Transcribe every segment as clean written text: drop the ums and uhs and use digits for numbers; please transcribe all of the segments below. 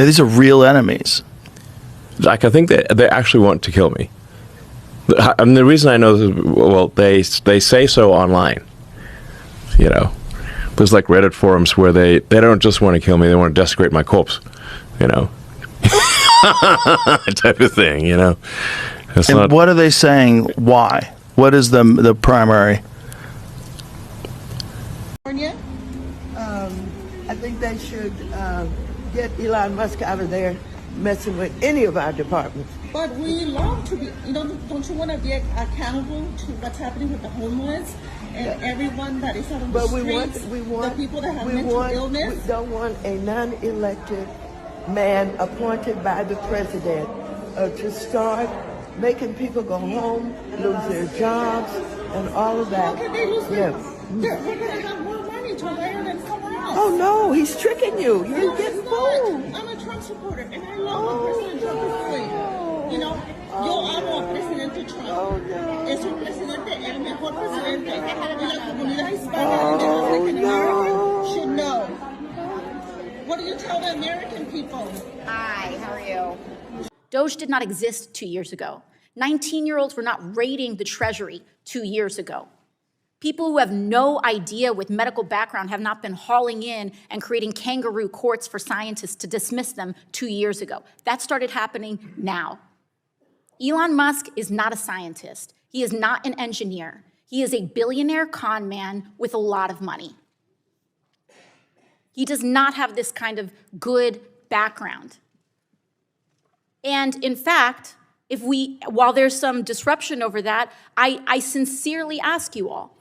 Yeah, these are real enemies. Like, I think they actually want to kill me. I mean, the reason I know this, well, they say so online. You know, there's like Reddit forums where they don't just want to kill me; they want to desecrate my corpse. You know, type of thing. You know. And what are they saying? Why? What is the primary? I think they should get Elon Musk out of there messing with any of our departments. But we long to be, don't you want to be accountable to what's happening with the homeless and everyone that is out on the streets, we want the people that have mental illness? We don't want a non-elected man appointed by the president to start making people go home, lose their jobs, and all of that. How can they lose their We're going to have more money to hire than someone else. Oh, no, he's tricking you. You're getting fooled. I'm a Trump supporter, and I love what President Trump is doing. You know, yo amo a Presidente Trump. Es un presidente, el mejor presidente. Y la comunidad hispana and African American should know. What do you tell the American people? Hi, how are you? Doge did not exist 2 years ago. 19-year-olds were not raiding the Treasury 2 years ago. People who have no idea with medical background have not been hauling in and creating kangaroo courts for scientists to dismiss them 2 years ago. That started happening now. Elon Musk is not a scientist. He is not an engineer. He is a billionaire con man with a lot of money. He does not have this kind of good background. And in fact, while there's some disruption over that, I sincerely ask you all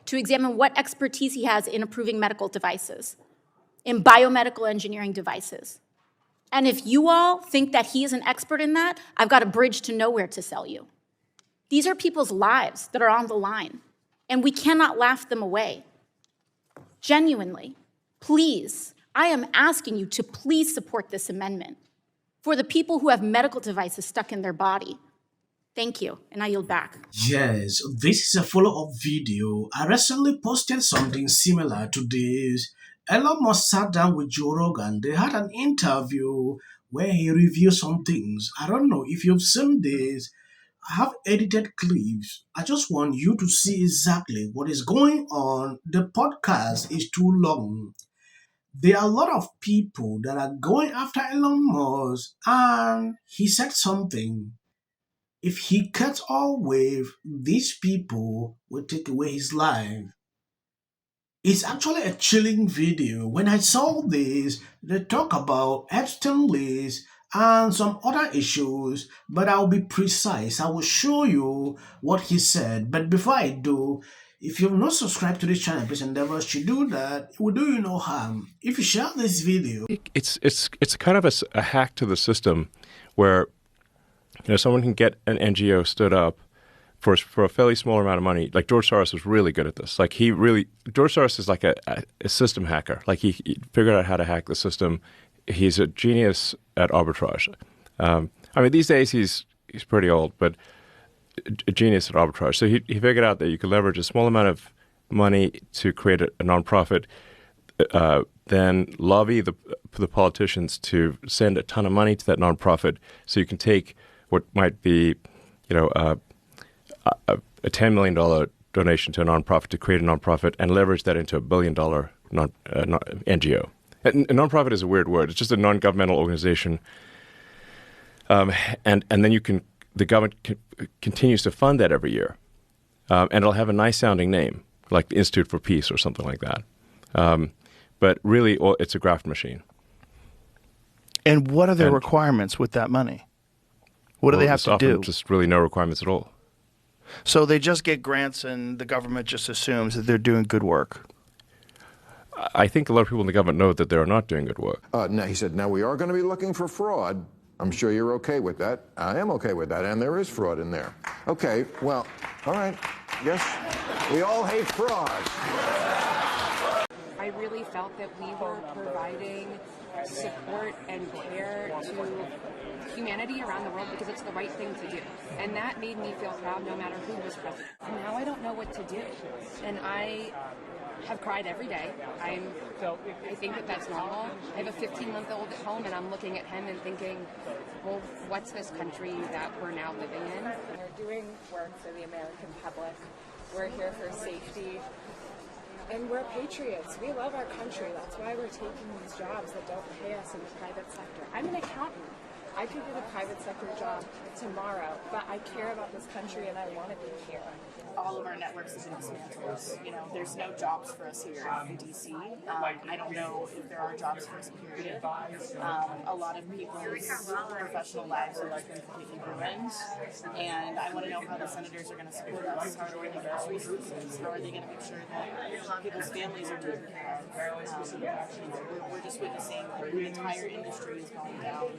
to examine what expertise he has in approving medical devices, in biomedical engineering devices. And if you all think that he is an expert in that, I've got a bridge to nowhere to sell you. These are people's lives that are on the line, and we cannot laugh them away. Genuinely, please, I am asking you to please support this amendment for the people who have medical devices stuck in their body. Thank you, and I yield back. Yes, this is a follow-up video. I recently posted something similar to this. Elon Musk sat down with Joe Rogan. They had an interview where he reviewed some things. I don't know if you've seen this. I have edited clips. I just want you to see exactly what is going on. The podcast is too long. There are a lot of people that are going after Elon Musk, and he said something. If he cuts all with, these people will take away his life. It's actually a chilling video. When I saw this, they talk about Epstein list and some other issues, but I'll be precise. I will show you what he said. But before I do, if you've not subscribed to this channel, please endeavor to do that. It will do you no harm. If you share this video, it's kind of a hack to the system where someone can get an NGO stood up for a fairly small amount of money. Like George Soros is really good at this. Like George Soros is like a system hacker. Like he figured out how to hack the system. He's a genius at arbitrage. I mean, these days he's pretty old, but a genius at arbitrage. So he figured out that you could leverage a small amount of money to create a nonprofit, then lobby the politicians to send a ton of money to that nonprofit, so you can take what might be, a $10 million donation to a nonprofit to create a nonprofit and leverage that into $1 billion NGO. A nonprofit is a weird word. It's just a non-governmental organization, and then the government continues to fund that every year, and it'll have a nice-sounding name, like the Institute for Peace or something like that. But really, it's a graft machine. And what are their requirements with that money? What do they have to do? Just really no requirements at all. So they just get grants and the government just assumes that they're doing good work. I think a lot of people in the government know that they're not doing good work. Now, he said, now we are going to be looking for fraud. I'm sure you're okay with that. I am okay with that, and there is fraud in there. Okay, well, all right. Yes, we all hate fraud. I really felt that we were providing support and care to humanity around the world because it's the right thing to do. And that made me feel proud no matter who was president. And now I don't know what to do. And have cried every day. I think that that's normal. I have a 15-month-old at home, and I'm looking at him and thinking, well, what's this country that we're now living in? We're doing work for the American public. We're here for safety. And we're patriots. We love our country. That's why we're taking these jobs that don't pay us in the private sector. I'm an accountant. I could get a private sector job tomorrow, but I care about this country and I want to be here. All of our networks have been dismantled. You know, there's no jobs for us here in DC. I don't know if there are jobs for us, period. A lot of people's professional lives have just been completely ruined. And I want to know how the senators are going to support us. How are they going to give us resources? How are they going to make sure that people's families are taken care of? We're just witnessing the entire industry is going down.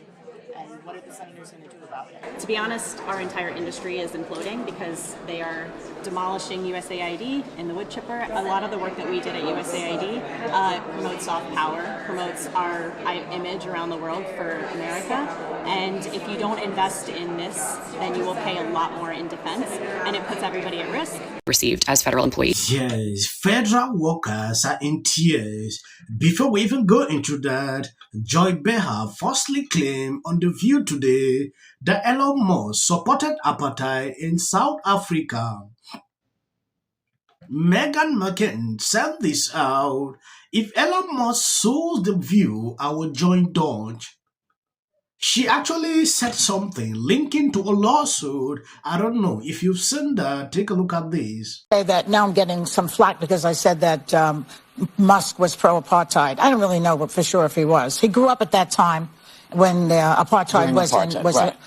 And what are the senators going to do about it? To be honest, our entire industry is imploding because they are demolishing USAID and the wood chipper. A lot of the work that we did at USAID promotes soft power, promotes our image around the world for America. And if you don't invest in this, then you will pay a lot more in defense, and it puts everybody at risk. Received as federal employees. Yes, federal workers are in tears. Before we even go into that, Joy Behar falsely claimed on The View today that Elon Musk supported apartheid in South Africa. Meghan McCain said this out. If Elon Musk sues The View, I will join Dodge. She actually said something linking to a lawsuit. I don't know if you've seen that. Take a look at this. That now I'm getting some flack because I said that Musk was pro-apartheid. I don't really know for sure if he was. He grew up at that time when apartheid was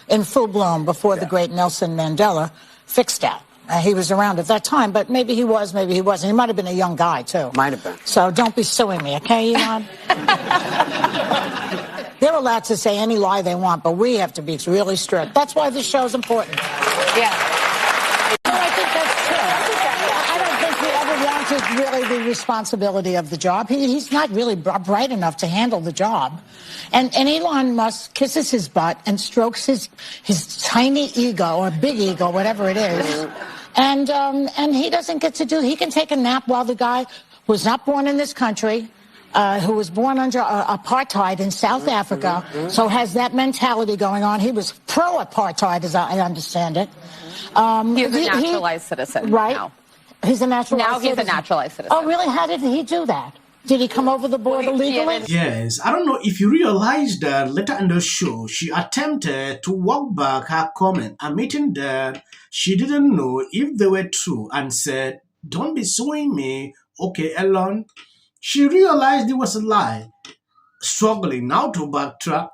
in full bloom before the great Nelson Mandela fixed that. He was around at that time, but maybe he was, maybe he wasn't. He might have been a young guy, too. Might have been. So don't be suing me, okay, Elon? They're allowed to say any lie they want, but we have to be really strict. That's why this show's important. Yeah. I think that's true. I don't think he ever wanted really the responsibility of the job. He's not really bright enough to handle the job. And Elon Musk kisses his butt and strokes his tiny ego or big ego, whatever it is. And he doesn't get to he can take a nap while the guy was not born in this country, who was born under apartheid in South Africa, so has that mentality going on. He was pro-apartheid, as I understand it. He's a naturalized citizen. Right. Now. He's a naturalized citizen. Now he's a naturalized citizen. Oh, really? How did he do that? Did he come over the border legally? Yes. I don't know if you realize that later in the show, she attempted to walk back her comment, admitting that she didn't know if they were true and said, "Don't be suing me, okay, Elon." She realized it was a lie, struggling now to backtrack,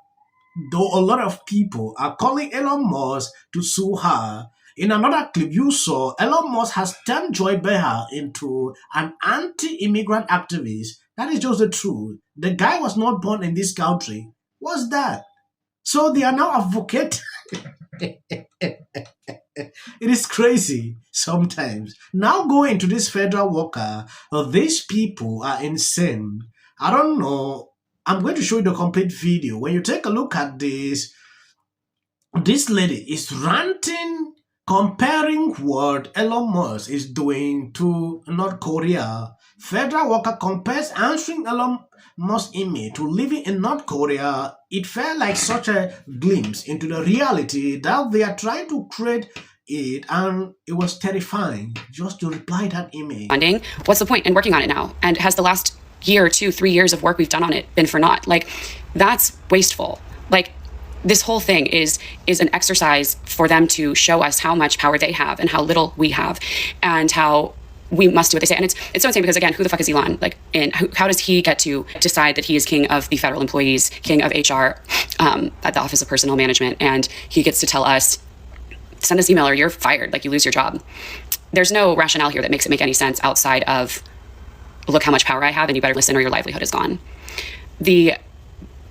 though a lot of people are calling Elon Musk to sue her. In another clip you saw, Elon Musk has turned Joy Behar into an anti-immigrant activist. That is just the truth. The guy was not born in this country. What's that? So they are now advocating. It is crazy sometimes. Now going to this federal worker, these people are insane. I don't know. I'm going to show you the complete video. When you take a look at this lady is ranting, comparing what Elon Musk is doing to North Korea. Federal worker compares answering Elon Musk's email to living in North Korea. It felt like such a glimpse into the reality that they are trying to create it, and it was terrifying just to reply that email. Funding, what's the point in working on it now? And has the last year, 2, 3 years of work we've done on it been for naught? Like, that's wasteful. Like, this whole thing is an exercise for them to show us how much power they have and how little we have, and how we must do what they say. And it's so insane because, again, who the fuck is Elon? Like, and how does he get to decide that he is king of the federal employees, king of HR at the Office of Personnel Management, and he gets to tell us, send this email or you're fired, like you lose your job. There's no rationale here that makes it make any sense outside of, look how much power I have and you better listen or your livelihood is gone. The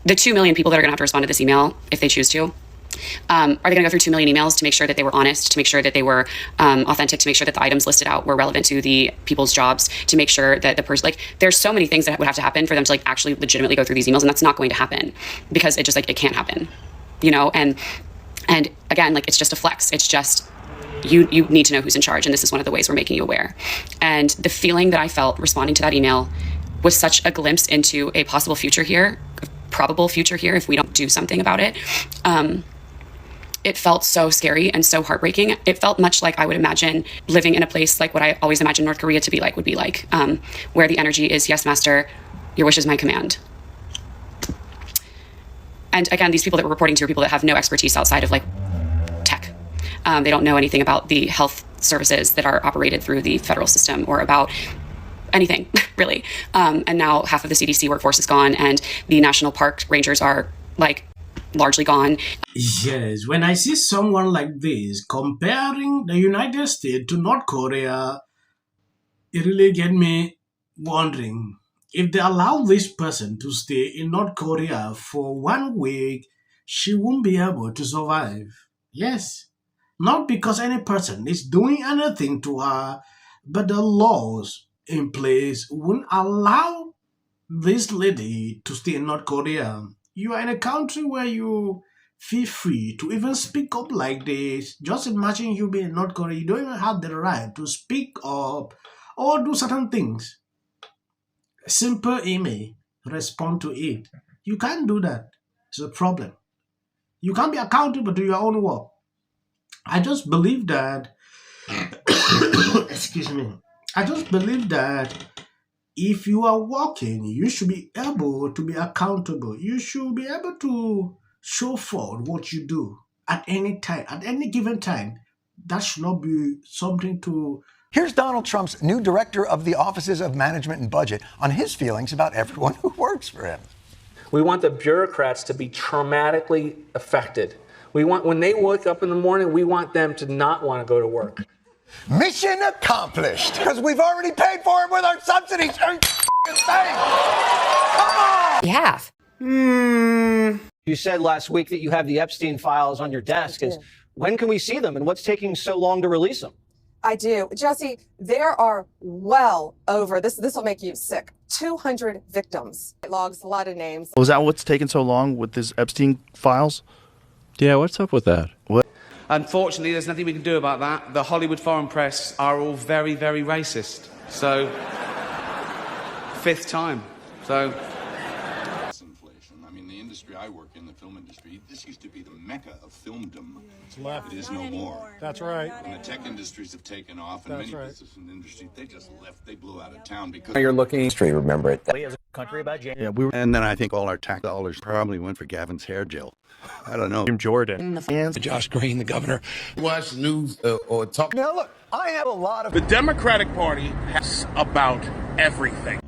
2 million people that are gonna have to respond to this email, if they choose to, are they gonna go through 2 million emails to make sure that they were honest, to make sure that they were authentic, to make sure that the items listed out were relevant to the people's jobs, to make sure that the person, like, there's so many things that would have to happen for them to like actually legitimately go through these emails, and that's not going to happen because it just like, it can't happen, you know? And again, like, it's just a flex. It's just you need to know who's in charge, and this is one of the ways we're making you aware. And the feeling that I felt responding to that email was such a glimpse into a possible future here, a probable future here if we don't do something about it. It felt so scary and so heartbreaking. It felt much like I would imagine living in a place like what I always imagined North Korea to be like, where the energy is, yes, master, your wish is my command. And again, these people that we're reporting to are people that have no expertise outside of like tech. They don't know anything about the health services that are operated through the federal system or about anything, really. And now half of the CDC workforce is gone, and the national park rangers are like largely gone. Yes, when I see someone like this comparing the United States to North Korea, it really gets me wondering, if they allow this person to stay in North Korea for 1 week, she won't be able to survive. Yes, not because any person is doing anything to her, but the laws in place won't allow this lady to stay in North Korea. You are in a country where you feel free to even speak up like this. Just imagine you being in North Korea. You don't even have the right to speak up or do certain things. A simple email, respond to it. You can't do that. It's a problem. You can't be accountable to your own work. I just believe that, excuse me, I just believe that if you are working, you should be able to be accountable. You should be able to show forward what you do at any time, at any given time. That should not be something to... Here's Donald Trump's new director of the Offices of Management and Budget on his feelings about everyone who works for him. We want the bureaucrats to be traumatically affected. We want, when they wake up in the morning, we want them to not want to go to work. Mission accomplished, because we've already paid for it with our subsidies. Come on! We have. You said last week that you have the Epstein files on your desk. When can we see them, and what's taking so long to release them? I do. Jesse, there are well over, this will make you sick, 200 victims. It logs a lot of names. Was that what's taking so long with this Epstein files? Yeah, what's up with that? What? Unfortunately, there's nothing we can do about that. The Hollywood foreign press are all very, very racist. So, 5th time. So... Inflation. I mean, the industry I work in, the film industry, this used to be the mecca of filmdom. It's left. It is no more. That's right. And the tech industries have taken off, and many businesses in the industry, they just left. They blew out of town because... You're looking... History, remember it. As a country about James. Yeah, and then I think all our tax dollars probably went for Gavin's hair gel. I don't know. Jordan. Josh Green, the governor. Watch news or talk. Now, look, I have a lot of... The Democratic Party has about everything.